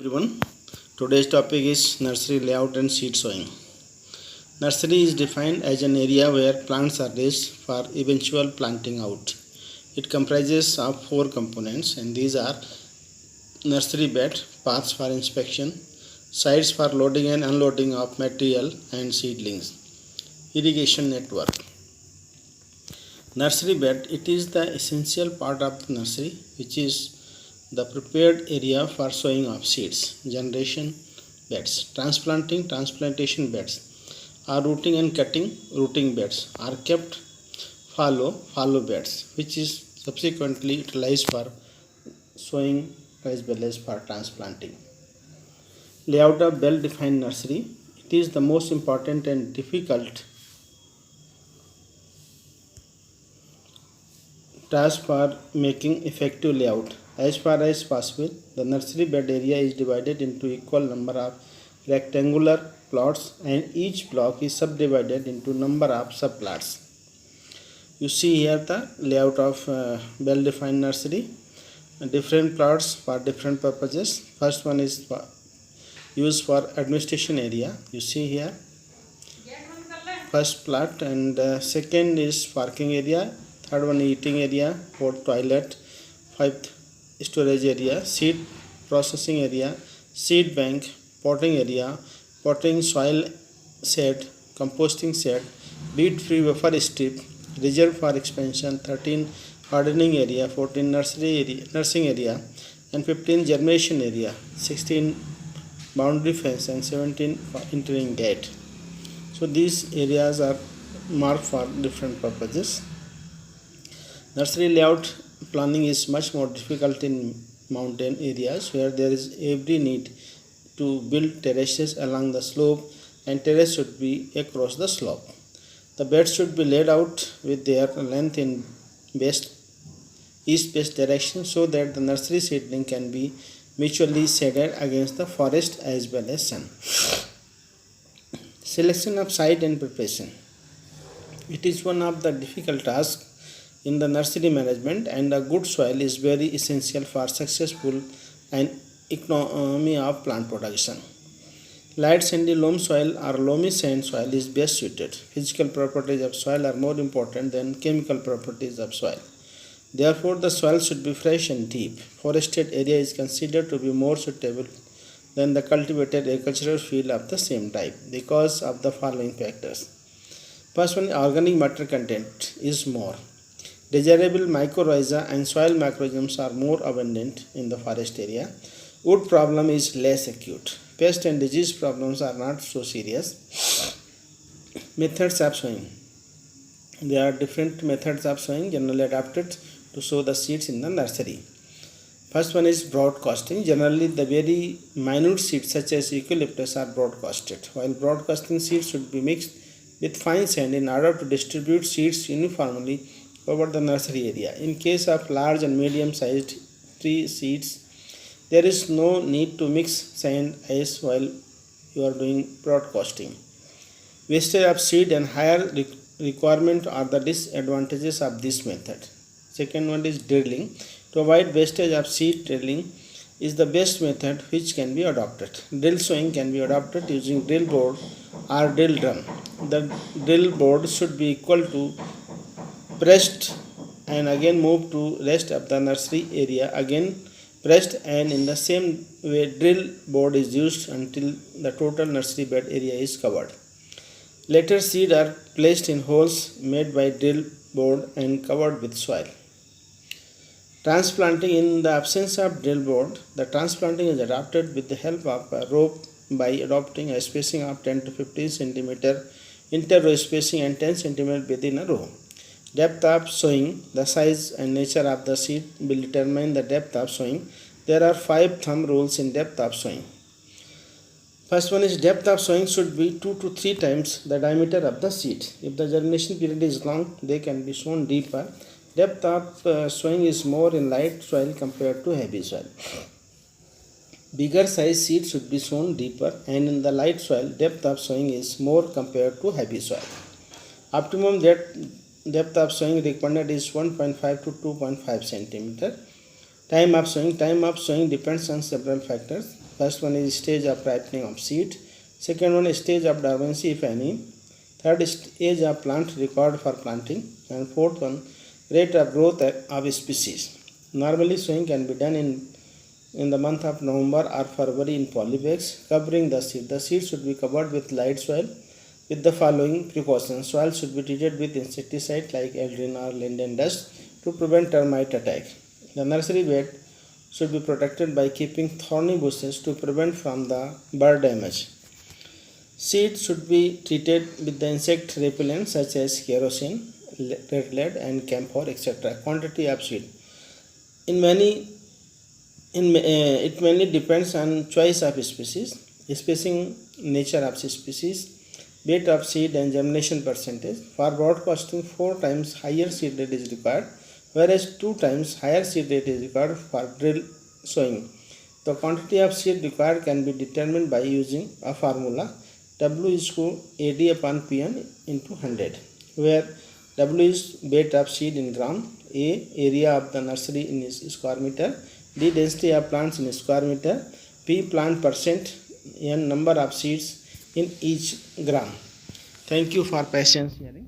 everyone. Today's topic is nursery layout and seed sowing. Nursery is defined as an area where plants are raised for eventual planting out. It comprises of four components, and these are nursery bed, paths for inspection, sites for loading and unloading of material and seedlings, irrigation network. Nursery bed, it is the essential part of the nursery, which is the prepared area for sowing of seeds. Generation beds, transplantation beds, are rooting and cutting rooting beds, are kept fallow beds, which is subsequently utilized for sowing as well as for transplanting. Layout of well defined nursery, it is the most important and difficult task for making effective layout. As far as possible, the nursery bed area is divided into equal number of rectangular plots, and each block is subdivided into number of subplots. You see here the layout of well-defined nursery. Different plots for different purposes. First one is used for administration area. You see here first plot, and second is parking area. Third one eating area. Fourth toilet. Fifth storage area, seed processing area, seed bank, potting area, potting soil shed, composting shed, weed free buffer strip, reserve for expansion, 13 hardening area, 14 nursing area, and 15 germination area, 16 boundary fence, and 17 entering gate. So these areas are marked for different purposes. Nursery layout planning is much more difficult in mountain areas where there is every need to build terraces along the slope, and terrace should be across the slope. The beds should be laid out with their length in east-west direction so that the nursery seedling can be mutually shaded against the forest as well as sun. Selection of site and preparation. It is one of the difficult tasks in the nursery management, and a good soil is very essential for successful and economy of plant production. Light sandy loam soil or loamy sand soil is best suited. Physical properties of soil are more important than chemical properties of soil. Therefore, the soil should be fresh and deep. Forested area is considered to be more suitable than the cultivated agricultural field of the same type because of the following factors. First one, organic matter content is more. Desirable mycorrhiza and soil microorganisms are more abundant in the forest area. Wood problem is less acute. Pest and disease problems are not so serious. Methods of sowing. There are different methods of sowing generally adapted to sow the seeds in the nursery. First one is broadcasting. Generally, the very minute seeds such as eucalyptus are broadcasted. While broadcasting, seeds should be mixed with fine sand in order to distribute seeds uniformly over the nursery area. In case of large and medium sized tree seeds, there is no need to mix sand as while you are doing broadcasting. Wastage of seed and higher requirement are the disadvantages of this method. Second one is drilling. To avoid wastage of seed, drilling is the best method which can be adopted. Drill sowing can be adopted using drill board or drill drum. The drill board should be equal to pressed and again moved to rest of the nursery area, again pressed, and in the same way drill board is used until the total nursery bed area is covered. Later seed are placed in holes made by drill board and covered with soil. Transplanting. In the absence of drill board, the transplanting is adopted with the help of a rope by adopting a spacing of 10 to 15 cm inter-row spacing and 10 cm within a row. Depth of sowing. The size and nature of the seed will determine the depth of sowing. There are 5 thumb rules in depth of sowing. First one is depth of sowing should be 2 to 3 times the diameter of the seed. If the germination period is long, they can be sown deeper. Depth of sowing is more in light soil compared to heavy soil. Bigger size seed should be sown deeper, and in the light soil, depth of sowing is more compared to heavy soil. Optimum depth of sowing recommended is 1.5 to 2.5 cm. Time of sowing. Time of sowing depends on several factors. First one is stage of ripening of seed. Second one is stage of dormancy, if any. Third is age of plant required for planting. And fourth one, rate of growth of species. Normally sowing can be done in the month of November or February in polybags. Covering the seed. The seed should be covered with light soil with the following precautions. Soil should be treated with insecticide like eldrin or linden dust to prevent termite attack. The nursery bed should be protected by keeping thorny bushes to prevent from the bird damage. Seeds should be treated with the insect repellent such as kerosene, red lead and camphor, etc. Quantity of seed. It mainly depends on choice of species, spacing, nature of species, weight of seed and germination percentage. For broadcasting, 4 times higher seed rate is required, whereas 2 times higher seed rate is required for drill sowing. The quantity of seed required can be determined by using a formula W is equal AD upon PN into 100, where W is weight of seed in gram, A area of the nursery in square meter, D density of plants in square meter, P plant percent, N number of seeds in each gram. Thank you for patience hearing.